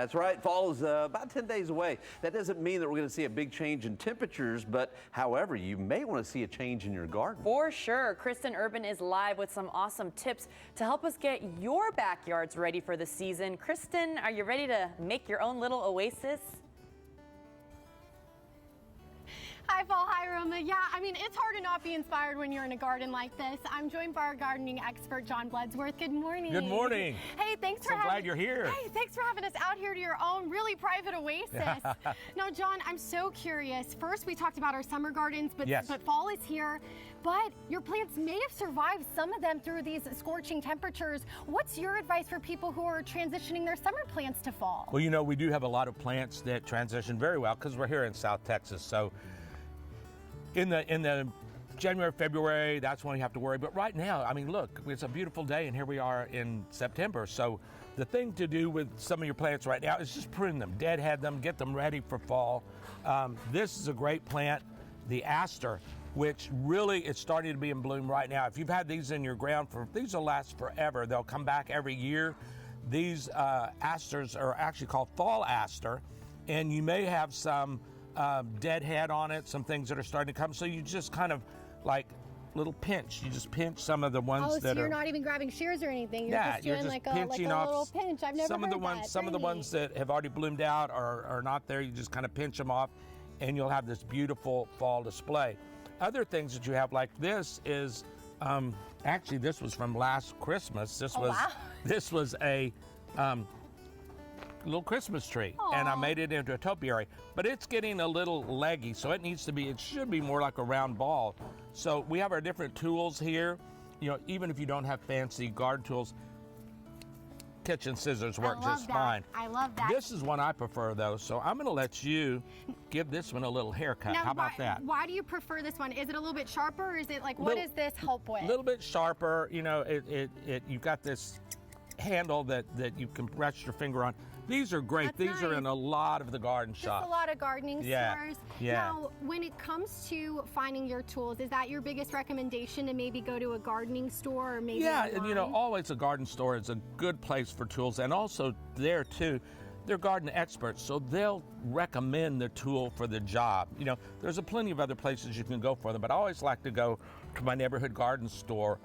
That's right. Fall is about 10 days away. That doesn't mean that we're going to see a big change in temperatures, but however, you may want to see a change in your garden. For sure. Christen Urban is live with some awesome tips to help us get your backyards ready for the season. Christen, are you ready to make your own little oasis? Hi, Paul. Hi, Roma. Yeah, I mean, it's hard to not be inspired when you're in a garden like this. I'm joined by our gardening expert, John Bloodsworth. Good morning. Good morning. Hey, thanks for glad you're here. Hey, thanks for having us out here to your own really private oasis. Now, John, I'm so curious. First, we talked about our summer gardens, but fall is here. But your plants may have survived, some of them, through these scorching temperatures. What's your advice for people who are transitioning their summer plants to fall? Well, you know, we do have a lot of plants that transition very well because we're here in South Texas. So in the January, February, that's when you have to worry. But right now, I mean, look, it's a beautiful day, and here we are in September. So the thing to do with some of your plants right now is just prune them, deadhead them, get them ready for fall. This is a great plant, the aster, which really is starting to be in bloom right now. If you've had these in your ground, these will last forever. They'll come back every year. These asters are actually called fall aster, and you may have some deadhead on it, some things that are starting to come. So you just kind of like little pinch. You just pinch some of the ones that so you're not even grabbing shears or anything. You're just doing like a little pinch. I've never some heard of the ones, some of the ones that have already bloomed out are not there. You just kind of pinch them off, and you'll have this beautiful fall display. Other things that you have like this is actually this was from last Christmas. This was a little Christmas tree. Aww. And I made it into a topiary, but it's getting a little leggy, so it should be more like a round ball. So we have our different tools here. You know, even if you don't have fancy garden tools, kitchen scissors work just fine. I love that. This is one I prefer though, so I'm gonna let you give this one a little haircut. Now, how about that? Why do you prefer this one? Is it a little bit sharper, or is it like, what does this help with? A little bit sharper. You know, you've got this handle that you can rest your finger on. These are great. These are in a lot of the garden shops. Just a lot of gardening stores. Yeah. Now, when it comes to finding your tools, is that your biggest recommendation, to maybe go to a gardening store or maybe online? And you know, always a garden store is a good place for tools, and also there too, they're garden experts, so they'll recommend the tool for the job. You know, there's plenty of other places you can go for them, but I always like to go to my neighborhood garden store.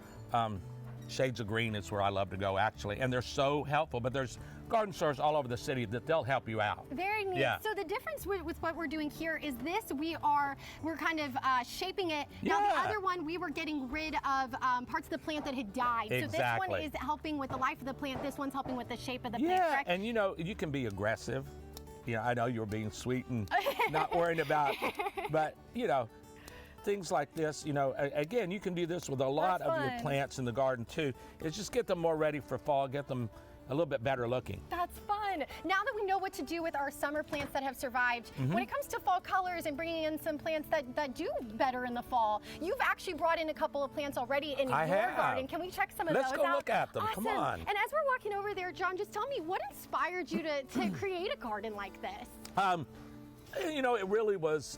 Shades of Green is where I love to go, actually, and they're so helpful. But there's garden stores all over the city that they'll help you out. Very neat. Yeah. So the difference with what we're doing here is this: we're kind of shaping it. Now the other one, we were getting rid of parts of the plant that had died. Exactly. So this one is helping with the life of the plant. This one's helping with the shape of the plant. Yeah, and you know, you can be aggressive. You know, I know you were being sweet and not worrying about, but you know, things like this, you know, again, you can do this with a lot of your plants in the garden too. It's just get them more ready for fall, get them a little bit better looking. That's fun. Now that we know what to do with our summer plants that have survived, when it comes to fall colors and bringing in some plants that do better in the fall, you've actually brought in a couple of plants already in your garden. Can we check some of those out? Let's go look at them. Awesome. Come on. And as we're walking over there, John, just tell me, what inspired you to create a garden like this? You know, it really was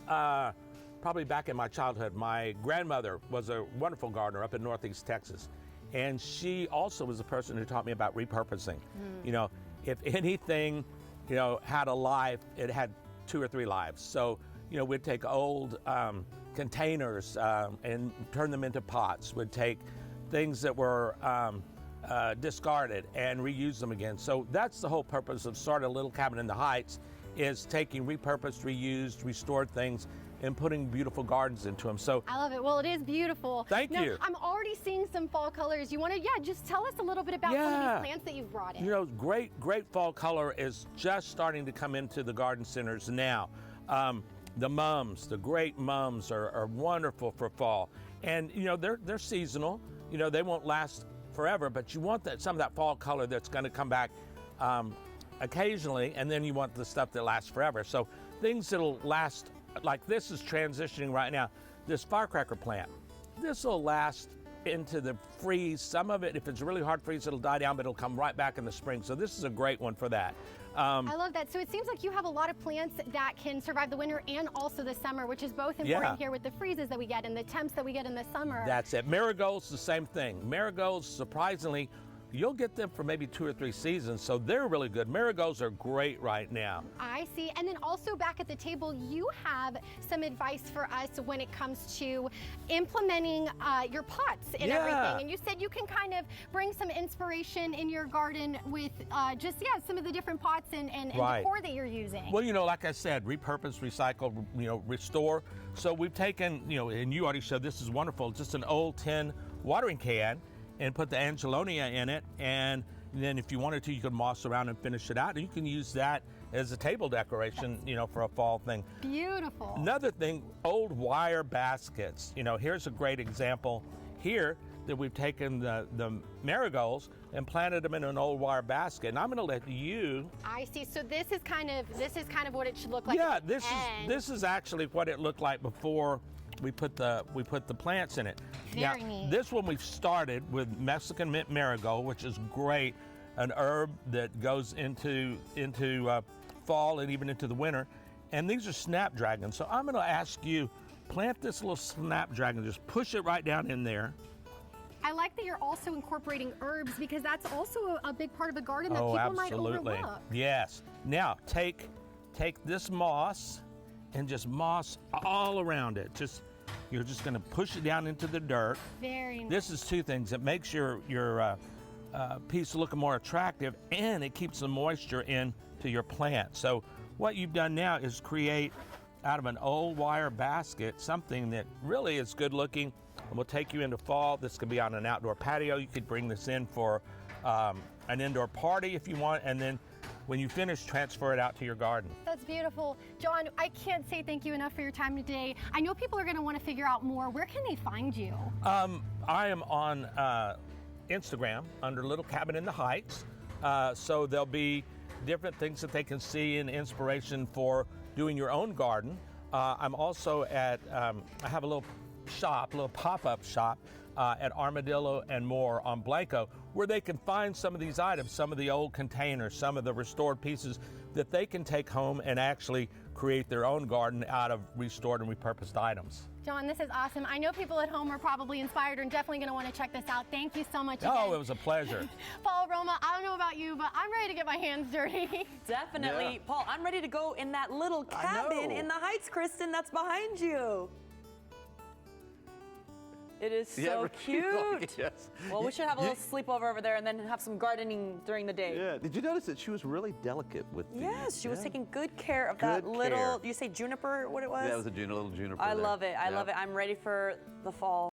probably back in my childhood. My grandmother was a wonderful gardener up in Northeast Texas, and she also was the person who taught me about repurposing. You know, if anything, you know, had a life, it had 2 or 3 lives. So, you know, we'd take old containers and turn them into pots. We'd take things that were discarded and reuse them again. So that's the whole purpose of starting a little cabin in the Heights, is taking repurposed, reused, restored things and putting beautiful gardens into them. So I love it. Well, it is beautiful. Thank you. I'm already seeing some fall colors. You want to, just tell us a little bit about some of these plants that you've brought in. You know, great fall color is just starting to come into the garden centers now. The mums, the great mums are wonderful for fall. And, you know, they're seasonal. You know, they won't last forever, but you want some of that fall color that's going to come back occasionally, and then you want the stuff that lasts forever. So things that'll last, like this is transitioning right now. This firecracker plant, this will last into the freeze. Some of it, if it's a really hard freeze, it'll die down, but it'll come right back in the spring. So this is a great one for that. I love that. So it seems like you have a lot of plants that can survive the winter and also the summer, which is both important here with the freezes that we get and the temps that we get in the summer. That's it. Marigolds, the same thing. Marigolds, surprisingly, you'll get them for maybe 2 or 3 seasons, so they're really good. Marigolds are great right now. I see. And then also back at the table, you have some advice for us when it comes to implementing your pots and everything. And you said you can kind of bring some inspiration in your garden with just some of the different pots and decor that you're using. Well, you know, like I said, repurpose, recycle, you know, restore. So we've taken, you know, and you already showed this is wonderful, just an old tin watering can and put the Angelonia in it, and then if you wanted to, you could moss around and finish it out, and you can use that as a table decoration, you know, for a fall thing. Beautiful. Another thing, old wire baskets. You know, here's a great example here that we've taken the marigolds and planted them in an old wire basket, and I'm going to let you. I see. So this is kind of what it should look like. Yeah, this is actually what it looked like before we put the plants in it. Very neat. This one we've started with Mexican mint marigold, which is great, an herb that goes into fall and even into the winter. And these are snapdragons. So I'm going to ask you, plant this little snapdragon, just push it right down in there. I like that you're also incorporating herbs, because that's also a big part of a garden that people might overlook. Yes. Now take this moss and just moss all around it. You're just going to push it down into the dirt. Very nice. This is 2 things. It makes your piece look more attractive, and it keeps the moisture into your plant. So what you've done now is create out of an old wire basket something that really is good looking and will take you into fall. This could be on an outdoor patio. You could bring this in for an indoor party if you want, and then when you finish, transfer it out to your garden. That's beautiful. John, I can't say thank you enough for your time today. I know people are going to want to figure out more. Where can they find you? I am on Instagram under Little Cabin in the Heights. So there'll be different things that they can see and inspiration for doing your own garden. I'm also at, I have a little pop-up shop at Armadillo and More on Blanco, where they can find some of these items, some of the old containers, some of the restored pieces that they can take home and actually create their own garden out of restored and repurposed items. John, this is awesome. I know people at home are probably inspired and definitely going to want to check this out. Thank you so much again. Oh, it was a pleasure. Paul, Roma, I don't know about you, but I'm ready to get my hands dirty. Definitely. Yeah. Paul, I'm ready to go in that little cabin in the Heights, Kristen, that's behind you. It is so cute. Yes. Well, we should have a little sleepover over there and then have some gardening during the day. Yeah. Did you notice that she was really delicate with the... Yes, she was taking good care of that little, you say juniper, what it was? Yeah, it was a little juniper. I love it. I love it. I'm ready for the fall.